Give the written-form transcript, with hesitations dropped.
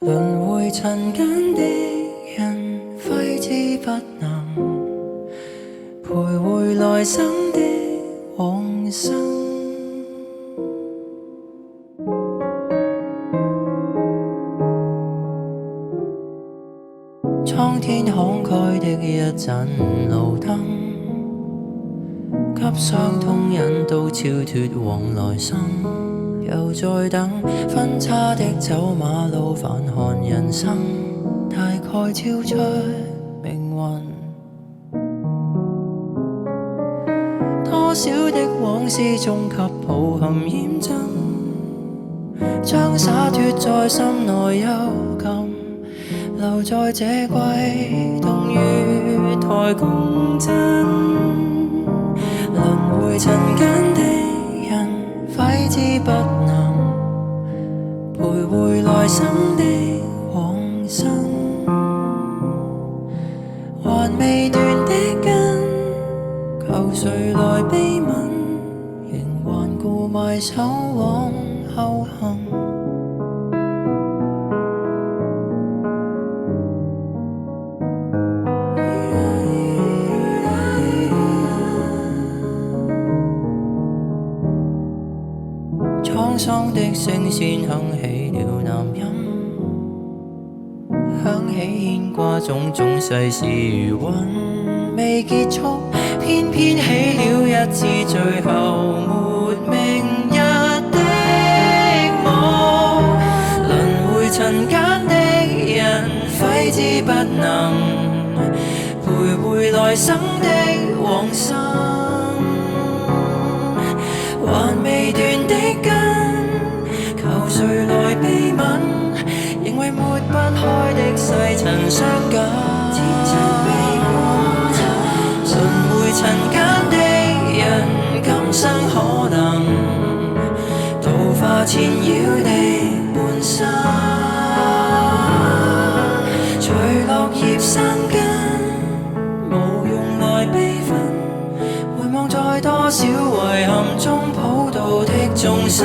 輪迴塵間的人，揮之不能徘徊來生的往生。蒼天慷慨的一盞路燈，給傷痛引導超脫往來生。又在等分岔的走馬路，反看人生，大概超出命運。多少的往事終給抱憾驗真，將灑脫在心內幽禁，留在這季冬雨台共振。輪迴塵間的人，揮之不能徘徊來生的往生。還未斷的根，求誰來悲憫，仍頑固埋首往後行。滄桑的聲線響起了南音，響起牽掛種種世事如雲未結束，偏偏起了一次最後沒明日的夢。輪迴塵間的人，揮之不能徘徊來生的往生。還未斷的根，求誰來悲憫，仍為抹不開的世塵相緊。輪迴塵間的人，今生可能度化纏繞的半生。隨落葉生根，無用來悲憤，回望在多少遺憾中普渡的眾生。